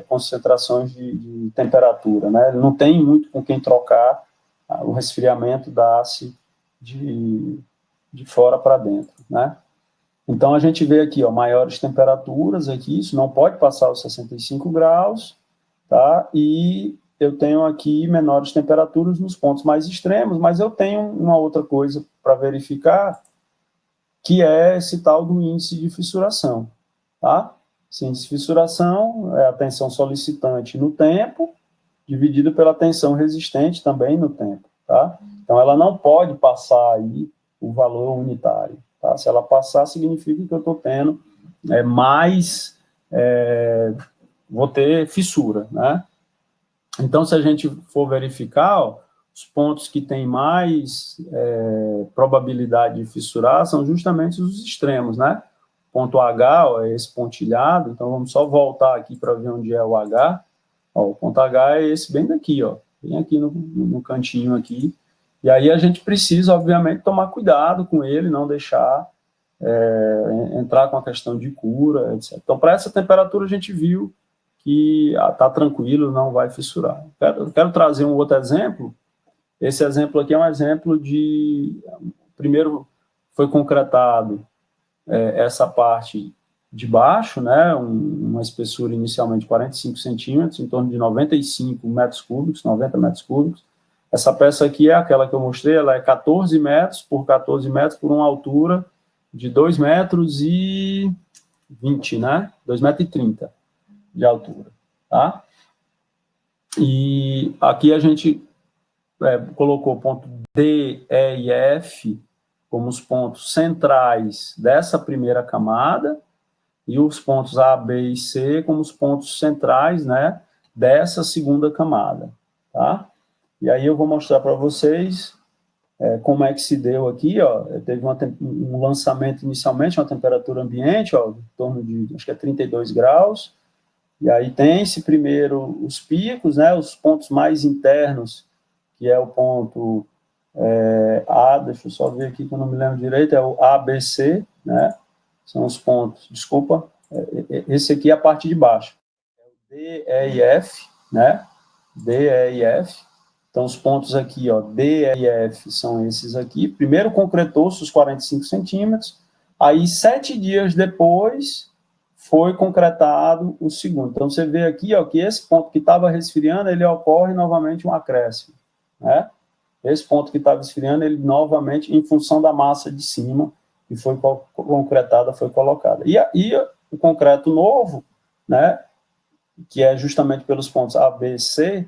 concentrações de temperatura, né? Ele não tem muito com quem trocar, o resfriamento dá-se de fora para dentro, né? Então, a gente vê aqui, ó, maiores temperaturas aqui, isso não pode passar os 65 graus, tá? E eu tenho aqui menores temperaturas nos pontos mais extremos, mas eu tenho uma outra coisa para verificar, que é esse tal do índice de fissuração, tá? Esse índice de fissuração é a tensão solicitante no tempo, dividido pela tensão resistente também no tempo, tá? Então, ela não pode passar aí o valor unitário, tá? Se ela passar, significa que eu estou tendo vou ter fissura, né? Então, se a gente for verificar, ó, os pontos que têm mais probabilidade de fissurar são justamente os extremos, né? Ponto H, ó, é esse pontilhado, então vamos só voltar aqui para ver onde é o H. Ó, o ponto H é esse bem daqui, ó, bem aqui no cantinho aqui. E aí a gente precisa, obviamente, tomar cuidado com ele, não deixar entrar com a questão de cura, etc. Então, para essa temperatura, a gente viu que está tranquilo, não vai fissurar. Quero trazer um outro exemplo. Esse exemplo aqui é um exemplo de... Primeiro, foi concretado essa parte de baixo, né, uma espessura inicialmente de 45 centímetros, em torno de 95 metros cúbicos, 90 metros cúbicos. Essa peça aqui é aquela que eu mostrei, ela é 14 metros por 14 metros por uma altura de 2 metros e 20, né, 2 metros e 30 de altura, tá? E aqui a gente colocou ponto D, E e F como os pontos centrais dessa primeira camada, e os pontos A, B e C como os pontos centrais, né, dessa segunda camada, tá? E aí eu vou mostrar para vocês como é que se deu aqui, ó. Teve um lançamento inicialmente, uma temperatura ambiente, ó, em torno de, acho que é 32 graus, e aí tem esse primeiro, os picos, né, os pontos mais internos, que é o ponto A, deixa eu só ver aqui que eu não me lembro direito, é o ABC, né, são os pontos, desculpa, esse aqui é a parte de baixo, é o D, E e F, né, D, E e F, então os pontos aqui, ó, D, E e F são esses aqui, primeiro concretou-se os 45 centímetros, aí 7 dias depois foi concretado o segundo. Então, você vê aqui, ó, que esse ponto que estava resfriando, ele ocorre novamente um acréscimo, né? Esse ponto que estava esfriando, ele novamente, em função da massa de cima, que foi concretada, foi colocada. E o concreto novo, né, que é justamente pelos pontos A, B e C,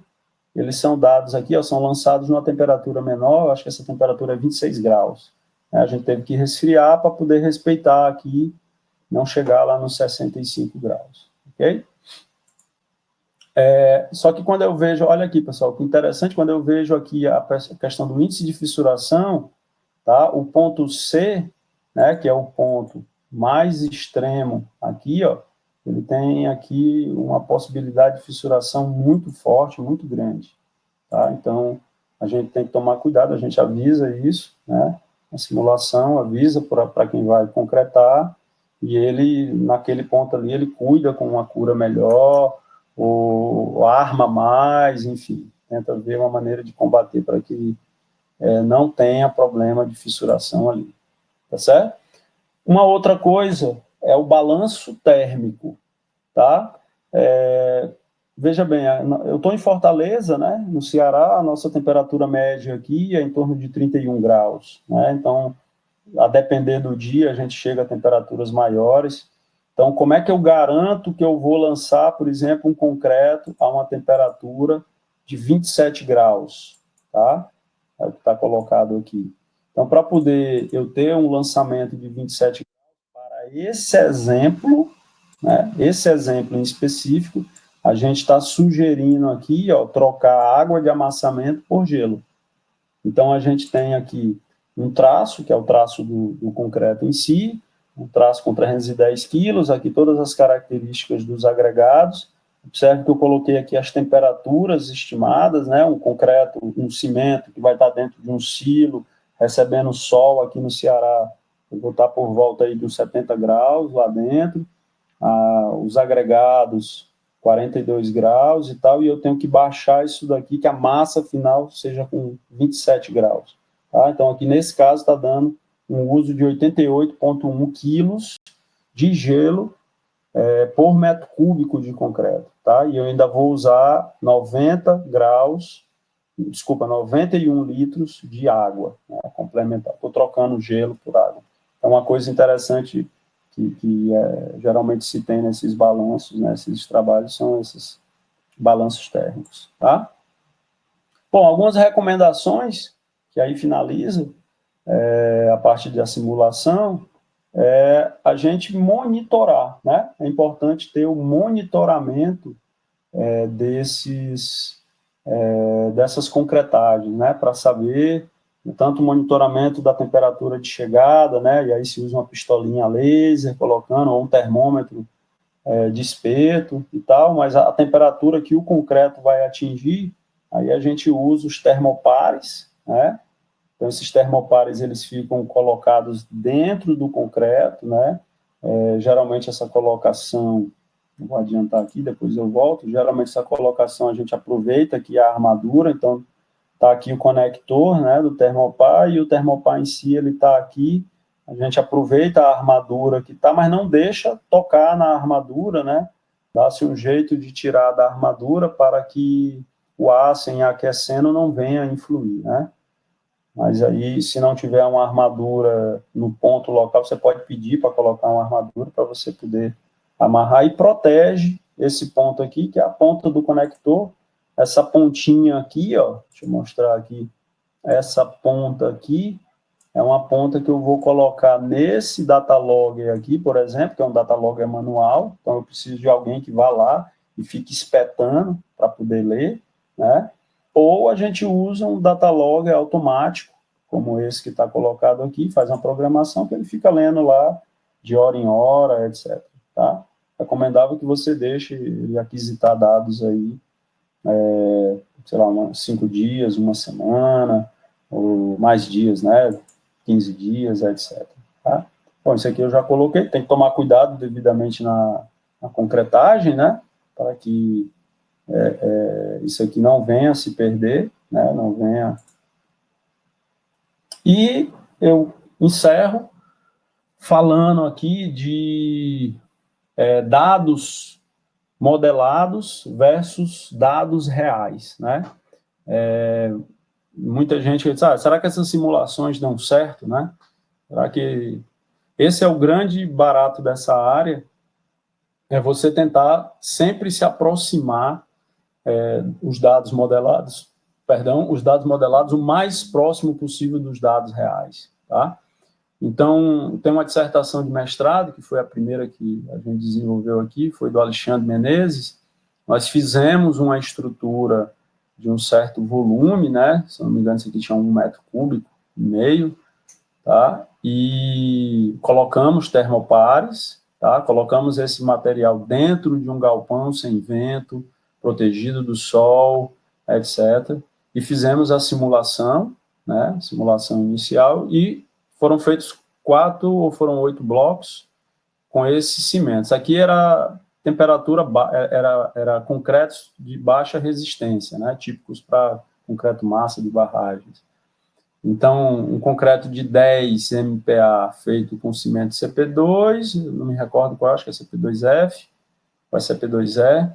eles são dados aqui, ó, são lançados numa temperatura menor, eu acho que essa temperatura é 26 graus. A gente teve que resfriar para poder respeitar aqui, não chegar lá nos 65 graus, ok? Só que quando eu vejo, olha aqui, pessoal, que interessante, quando eu vejo aqui a questão do índice de fissuração, tá? O ponto C, né, que é o ponto mais extremo aqui, ó, ele tem aqui uma possibilidade de fissuração muito forte, muito grande, tá? Então, a gente tem que tomar cuidado, a gente avisa isso, né? A simulação avisa para quem vai concretar, e ele, naquele ponto ali, ele cuida com uma cura melhor, ou arma mais, enfim, tenta ver uma maneira de combater para que não tenha problema de fissuração ali, tá certo? Uma outra coisa é o balanço térmico, tá? Veja bem, eu estou em Fortaleza, né, no Ceará, a nossa temperatura média aqui é em torno de 31 graus, né, então, a depender do dia, a gente chega a temperaturas maiores. Então, como é que eu garanto que eu vou lançar, por exemplo, um concreto a uma temperatura de 27 graus, tá? É o que está colocado aqui. Então, para poder eu ter um lançamento de 27 graus, para esse exemplo, né, esse exemplo em específico, a gente está sugerindo aqui, ó, trocar água de amassamento por gelo. Então, a gente tem aqui um traço, que é o traço do concreto em si, um traço com 310 quilos, aqui todas as características dos agregados. Observe que eu coloquei aqui as temperaturas estimadas, né, um concreto, um cimento que vai estar dentro de um silo, recebendo sol aqui no Ceará, eu vou estar por volta aí dos 70 graus lá dentro, os agregados 42 graus e tal, e eu tenho que baixar isso daqui, que a massa final seja com 27 graus. Tá? Então, aqui nesse caso, está dando um uso de 88,1 quilos de gelo por metro cúbico de concreto. Tá? E eu ainda vou usar 91 litros de água, né, complementar. Estou trocando gelo por água. É uma coisa interessante que geralmente se tem nesses balanços, né, esses trabalhos, são esses balanços térmicos, tá? Bom, algumas recomendações, que aí finaliza a parte da simulação, a gente monitorar, né? É importante ter o monitoramento dessas concretagens, né? Para saber tanto o monitoramento da temperatura de chegada, né? E aí se usa uma pistolinha laser colocando, ou um termômetro de espeto e tal, mas a temperatura que o concreto vai atingir, aí a gente usa os termopares, né? Então, esses termopares, eles ficam colocados dentro do concreto, né? Geralmente, essa colocação, vou adiantar aqui, depois eu volto, geralmente essa colocação a gente aproveita aqui a armadura, então, está aqui o conector, né, do termopar, e o termopar em si, ele está aqui, a gente aproveita a armadura que está, mas não deixa tocar na armadura, né? Dá-se um jeito de tirar da armadura para que o ar, sem aquecendo, não venha influir, né? Mas aí, se não tiver uma armadura no ponto local, você pode pedir para colocar uma armadura para você poder amarrar, e protege esse ponto aqui, que é a ponta do conector. Essa pontinha aqui, ó, deixa eu mostrar aqui, essa ponta aqui é uma ponta que eu vou colocar nesse datalogger aqui, por exemplo, que é um datalogger manual, então eu preciso de alguém que vá lá e fique espetando para poder ler, né? Ou a gente usa um datalogger automático, como esse que está colocado aqui, faz uma programação que ele fica lendo lá de hora em hora, etc. Tá? Recomendável que você deixe ele aquisitar dados aí, sei lá, 5 dias, uma semana, ou mais dias, né? 15 dias, etc. Tá? Bom, isso aqui eu já coloquei, tem que tomar cuidado devidamente na concretagem, né? Para que isso aqui não venha a se perder, né? Não venha. E eu encerro falando aqui dados modelados versus dados reais, né? Muita gente diz, será que essas simulações dão certo, né? Será que... Esse é o grande barato dessa área, é você tentar sempre se aproximar os dados modelados o mais próximo possível dos dados reais, tá? Então, tem uma dissertação de mestrado, que foi a primeira que a gente desenvolveu aqui, foi do Alexandre Menezes. Nós fizemos uma estrutura de um certo volume, né? Se não me engano, isso aqui tinha 1,5 metro cúbico, tá? E colocamos termopares, tá? Colocamos esse material dentro de um galpão sem vento, protegido do sol, etc. E fizemos a simulação, né? Simulação inicial, e foram feitos 4 ou foram 8 blocos com esses cimentos. Aqui era temperatura, era concretos de baixa resistência, né? Típicos para concreto massa de barragens. Então, um concreto de 10 MPa feito com cimento CP2, não me recordo qual, acho que é CP2F, ou é CP2E,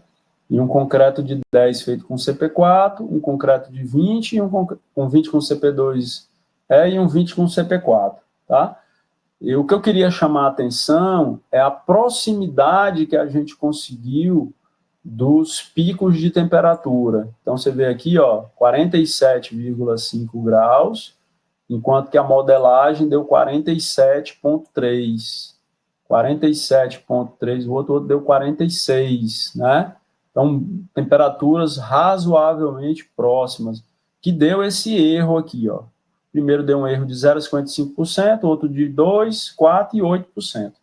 e um concreto de 10 feito com CP4, um concreto de 20, um 20 com CP2E e um 20 com CP4, tá? E o que eu queria chamar a atenção é a proximidade que a gente conseguiu dos picos de temperatura. Então, você vê aqui, ó, 47,5 graus, enquanto que a modelagem deu 47,3. 47,3, o outro deu 46, né? Então, temperaturas razoavelmente próximas, que deu esse erro aqui, ó. Primeiro deu um erro de 0,55%, outro de 2%, 4% e 8%.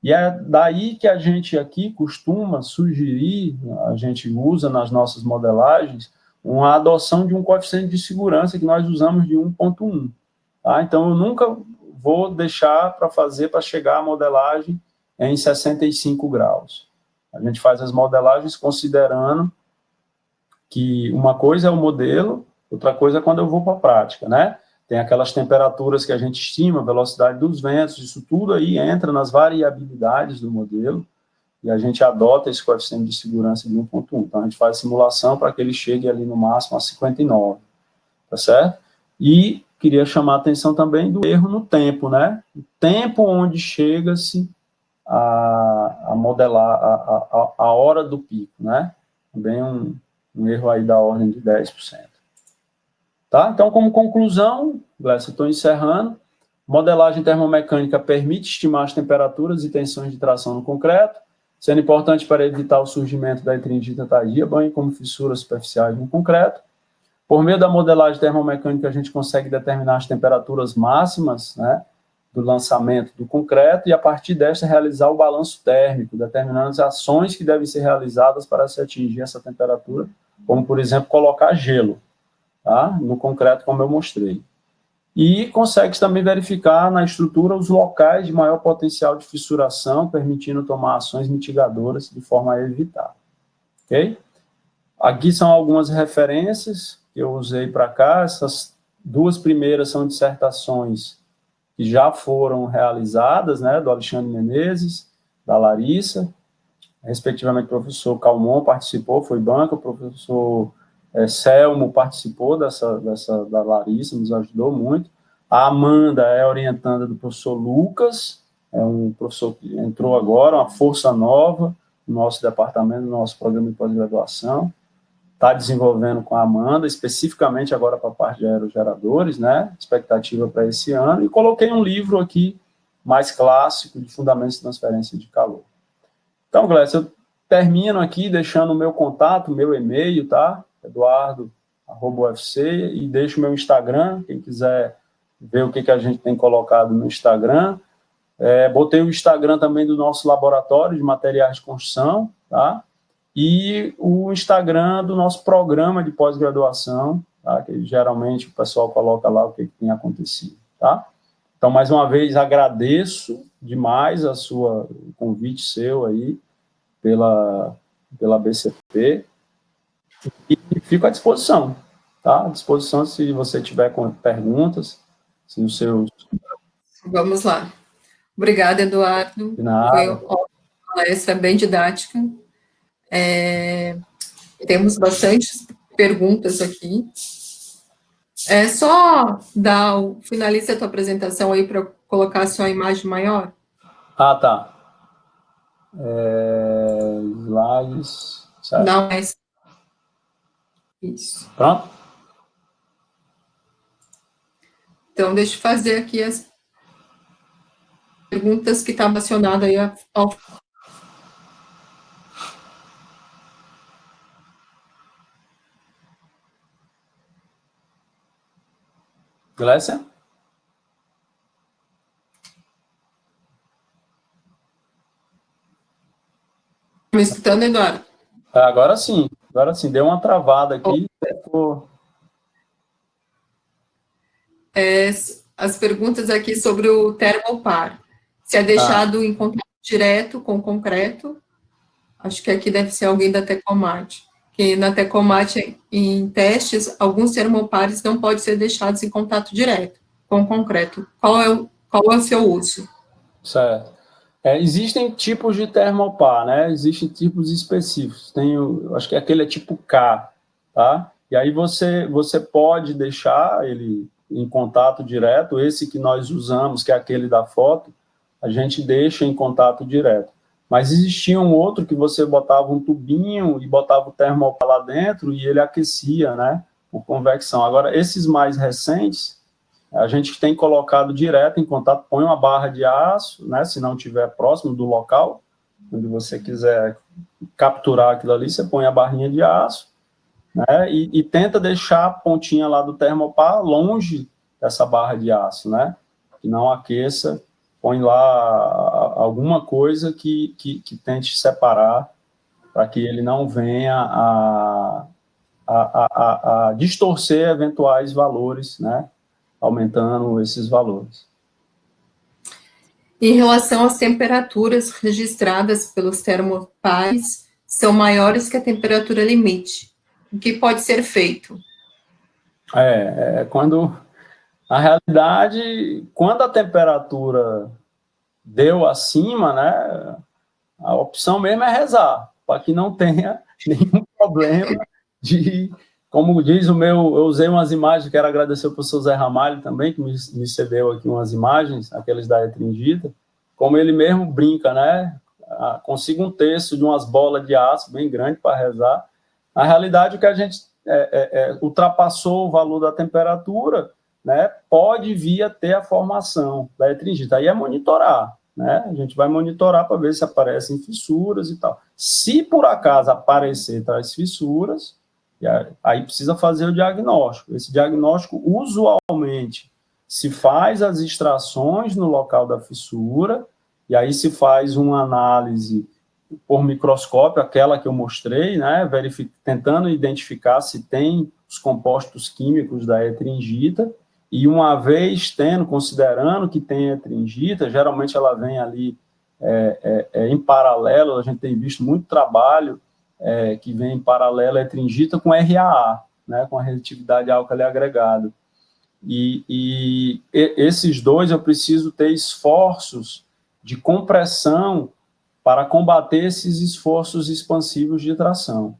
E é daí que a gente aqui costuma sugerir, a gente usa nas nossas modelagens, uma adoção de um coeficiente de segurança que nós usamos de 1,1. Tá? Então, eu nunca vou deixar para chegar a modelagem em 65 graus. A gente faz as modelagens considerando que uma coisa é o modelo, outra coisa é quando eu vou para a prática, né? Tem aquelas temperaturas que a gente estima, velocidade dos ventos, isso tudo aí entra nas variabilidades do modelo, e a gente adota esse coeficiente de segurança de 1,1. Então, a gente faz a simulação para que ele chegue ali no máximo a 59, tá certo? E queria chamar a atenção também do erro no tempo, né? O tempo onde chega-se a modelar a hora do pico, né? Também um erro aí da ordem de 10%. Tá? Então, como conclusão, Glécio, estou encerrando. Modelagem termomecânica permite estimar as temperaturas e tensões de tração no concreto, sendo importante para evitar o surgimento da etringita tardia, bem como fissuras superficiais no concreto. Por meio da modelagem termomecânica, a gente consegue determinar as temperaturas máximas, né, do lançamento do concreto e, a partir desta, realizar o balanço térmico, determinando as ações que devem ser realizadas para se atingir essa temperatura, como, por exemplo, colocar gelo, tá, no concreto, como eu mostrei. E consegue também verificar na estrutura os locais de maior potencial de fissuração, permitindo tomar ações mitigadoras de forma a evitar. Ok? Aqui são algumas referências que eu usei para cá. Essas 2 primeiras são dissertações que já foram realizadas, né, do Alexandre Menezes, da Larissa, respectivamente o professor Calmon participou, foi banca, o professor Selmo participou da Larissa, nos ajudou muito. A Amanda é orientanda do professor Lucas, é um professor que entrou agora, uma força nova no nosso departamento, no nosso programa de pós-graduação. Está desenvolvendo com a Amanda, especificamente agora para a parte de aerogeradores, né? Expectativa para esse ano. E coloquei um livro aqui, mais clássico, de fundamentos de transferência de calor. Então, Glécio, eu termino aqui deixando o meu contato, meu e-mail, tá? Eduardo@ufc, e deixo o meu Instagram, quem quiser ver o que a gente tem colocado no Instagram. Botei o Instagram também do nosso laboratório de materiais de construção, tá? E o Instagram do nosso programa de pós-graduação, tá? Que geralmente o pessoal coloca lá o que tem acontecido, tá? Então, mais uma vez, agradeço demais o convite seu aí pela BCP e fico à disposição, tá? À disposição se você tiver perguntas, se os seus... Vamos lá. Obrigada, Eduardo. De nada. Foi ótima palestra bem didática. Temos bastante perguntas aqui. É só finaliza a tua apresentação aí para colocar a sua imagem maior. Ah, tá. Slides. Certo. Não, é isso. Pronto? Então, deixa eu fazer aqui as perguntas que estão relacionadas aí ao... Glécia? Me escutando, Eduardo? Agora sim, deu uma travada aqui. As perguntas aqui sobre o termopar. Se é deixado em contato direto com concreto, acho que aqui deve ser alguém da Tecomate, que na Tecomate, em testes, alguns termopares não podem ser deixados em contato direto com concreto. Qual é o seu uso? Certo. Existem tipos de termopar, né? Existem tipos específicos. Acho que aquele é tipo K, tá? E aí você pode deixar ele em contato direto. Esse que nós usamos, que é aquele da foto, a gente deixa em contato direto. Mas existia um outro que você botava um tubinho e botava o termopar lá dentro e ele aquecia, né? Por convecção. Agora, esses mais recentes, a gente tem colocado direto em contato, põe uma barra de aço, né, se não estiver próximo do local, onde você quiser capturar aquilo ali, você põe a barrinha de aço, né, e tenta deixar a pontinha lá do termopar longe dessa barra de aço, né, que não aqueça, põe lá alguma coisa que tente separar, para que ele não venha a distorcer eventuais valores, né, aumentando esses valores. Em relação às temperaturas registradas pelos termopares, são maiores que a temperatura limite. O que pode ser feito? Na realidade, quando a temperatura deu acima, né, a opção mesmo é rezar, para que não tenha nenhum problema de... Como diz eu usei umas imagens, quero agradecer ao professor Zé Ramalho também, que me cedeu aqui umas imagens, aqueles da Etringita, como ele mesmo brinca, né? Consiga um terço de umas bolas de aço bem grande para rezar. Na realidade, o que a gente ultrapassou o valor da temperatura, né? Pode vir a ter a formação da Etringita. Aí é monitorar, né? A gente vai monitorar para ver se aparecem fissuras e tal. Se por acaso aparecer tais fissuras, e aí precisa fazer o diagnóstico. Esse diagnóstico, usualmente, se faz as extrações no local da fissura, e aí se faz uma análise por microscópio, aquela que eu mostrei, né, tentando identificar se tem os compostos químicos da etringita, e uma vez considerando que tem etringita, geralmente ela vem ali em paralelo, a gente tem visto muito trabalho que vem em paralelo a etringita com RAA, né, com a reatividade álcali agregada. E esses dois eu preciso ter esforços de compressão para combater esses esforços expansivos de tração.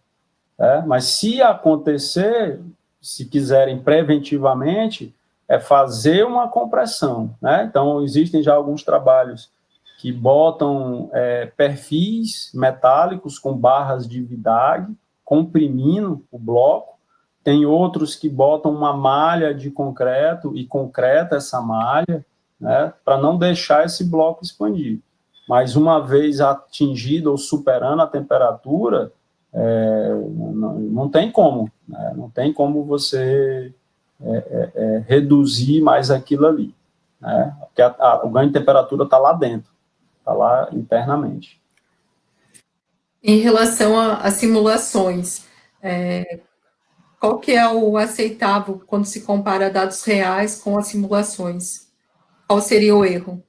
Mas se acontecer, se quiserem preventivamente, é fazer uma compressão, né? Então, existem já alguns trabalhos que botam perfis metálicos com barras de Vidag, comprimindo o bloco. Tem outros que botam uma malha de concreto e concreta essa malha, né, para não deixar esse bloco expandir. Mas uma vez atingido ou superando a temperatura, não tem como, né, não tem como você reduzir mais aquilo ali, né, porque o ganho de temperatura está lá dentro, está lá internamente. Em relação a simulações, qual que é o aceitável quando se compara dados reais com as simulações? Qual seria o erro?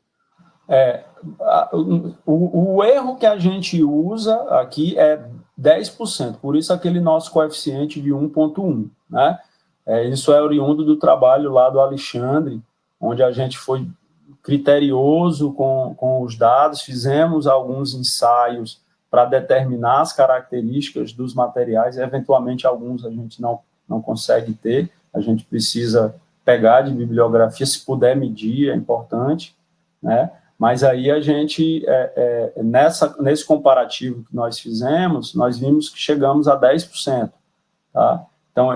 O erro que a gente usa aqui é 10%, por isso aquele nosso coeficiente de 1,1, né? Isso é oriundo do trabalho lá do Alexandre, onde a gente foi criterioso com os dados, fizemos alguns ensaios para determinar as características dos materiais, eventualmente alguns a gente não consegue ter, a gente precisa pegar de bibliografia, se puder medir, é importante, né? Mas aí a gente, nesse comparativo que nós fizemos, nós vimos que chegamos a 10%, tá? Então,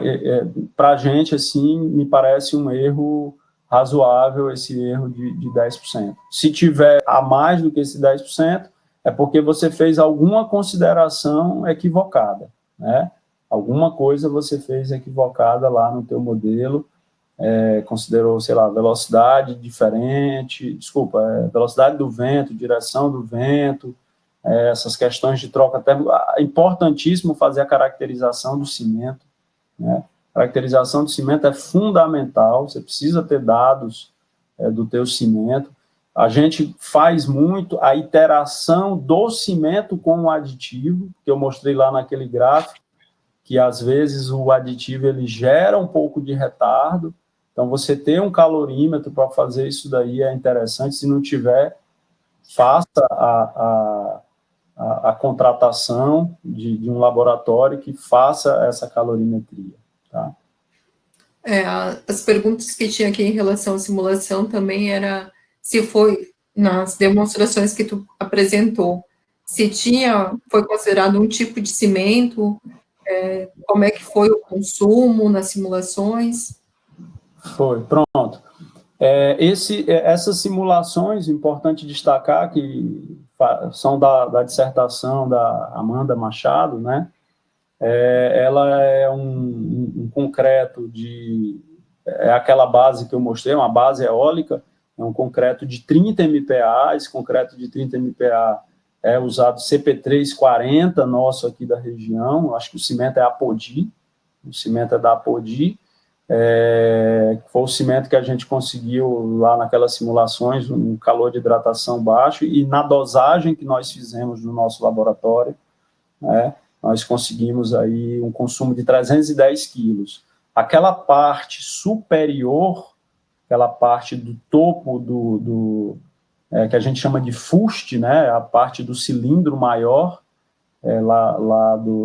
para a gente, assim, me parece um erro razoável esse erro de 10%. Se tiver a mais do que esse 10%, é porque você fez alguma consideração equivocada, né? Alguma coisa você fez equivocada lá no teu modelo, considerou, sei lá, velocidade diferente, velocidade do vento, direção do vento, essas questões de troca térmica. É importantíssimo fazer a caracterização do cimento, né? A caracterização do cimento é fundamental, você precisa ter dados do teu cimento. A gente faz muito a iteração do cimento com o aditivo, que eu mostrei lá naquele gráfico, que às vezes o aditivo ele gera um pouco de retardo, então você ter um calorímetro para fazer isso daí é interessante. Se não tiver, faça a contratação de um laboratório que faça essa calorimetria, tá? As perguntas que tinha aqui em relação à simulação também era se foi, nas demonstrações que tu apresentou, se foi considerado um tipo de cimento, como é que foi o consumo nas simulações? Foi, pronto. Essas simulações, importante destacar que são da dissertação da Amanda Machado, né? Ela é um concreto aquela base que eu mostrei, uma base eólica, é um concreto de 30 MPa, esse concreto de 30 MPa é usado CP340, nosso aqui da região, acho que o cimento é Apodi, o cimento é da Apodi, foi o cimento que a gente conseguiu lá naquelas simulações, um calor de hidratação baixo, e na dosagem que nós fizemos no nosso laboratório, né, nós conseguimos aí um consumo de 310 quilos. Aquela parte superior, aquela parte do topo que a gente chama de fuste, né, a parte do cilindro maior,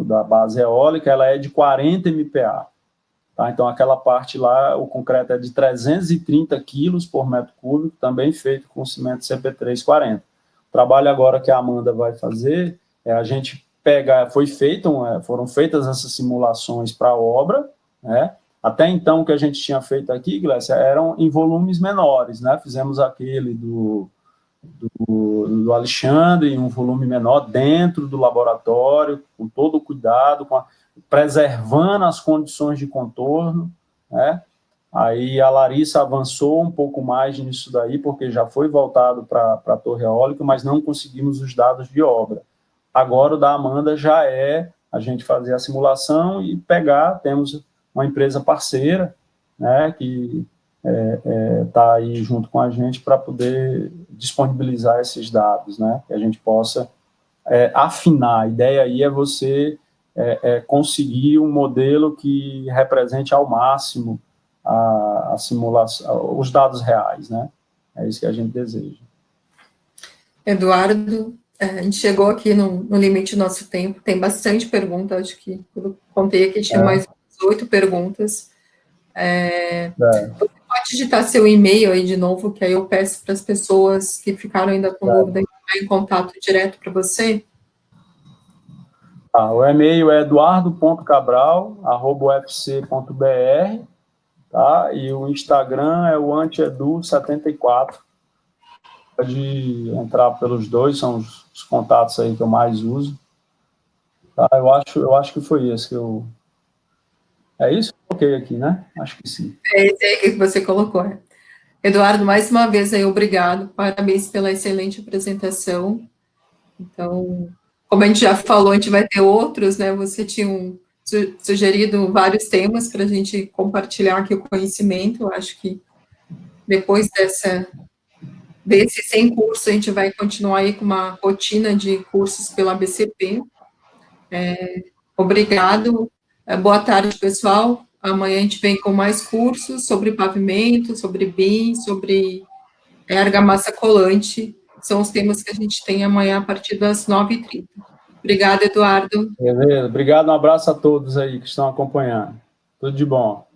da base eólica, ela é de 40 MPa. Tá? Então, aquela parte lá, o concreto é de 330 quilos por metro cúbico, também feito com cimento CP340. O trabalho agora que a Amanda vai fazer a gente foram feitas essas simulações para a obra, né? Até então, o que a gente tinha feito aqui, Glécia, eram em volumes menores, né? Fizemos aquele do Alexandre em um volume menor dentro do laboratório, com todo o cuidado, preservando as condições de contorno, né? Aí a Larissa avançou um pouco mais nisso daí, porque já foi voltado para a torre eólica, mas não conseguimos os dados de obra. Agora o da Amanda já a gente fazer a simulação e temos uma empresa parceira, né, que está aí junto com a gente para poder disponibilizar esses dados, né, que a gente possa afinar. A ideia aí é você conseguir um modelo que represente ao máximo a simulação, os dados reais, né, é isso que a gente deseja. Eduardo, a gente chegou aqui no limite do nosso tempo, tem bastante pergunta, acho que eu contei aqui, tinha mais 8 perguntas. Você pode digitar seu e-mail aí de novo, que aí eu peço para as pessoas que ficaram ainda com dúvida entrar em contato direto para você. O e-mail é eduardo.cabral@ufc.br, tá? E o Instagram é o antiedu74. Pode entrar pelos dois, são os contatos aí que eu mais uso. Tá? Eu acho que foi esse que eu... É isso que eu coloquei aqui, né? Acho que sim. É esse aí que você colocou. Eduardo, mais uma vez aí, obrigado. Parabéns pela excelente apresentação. Então, como a gente já falou, a gente vai ter outros, né? Você tinha sugerido vários temas para a gente compartilhar aqui o conhecimento. Eu acho que depois desse 100 cursos, a gente vai continuar aí com uma rotina de cursos pela ABCP. Obrigado. Boa tarde, pessoal. Amanhã a gente vem com mais cursos sobre pavimento, sobre BIM, sobre argamassa colante, são os temas que a gente tem amanhã a partir das 9h30. Obrigada, Eduardo. Beleza, obrigado, um abraço a todos aí que estão acompanhando. Tudo de bom.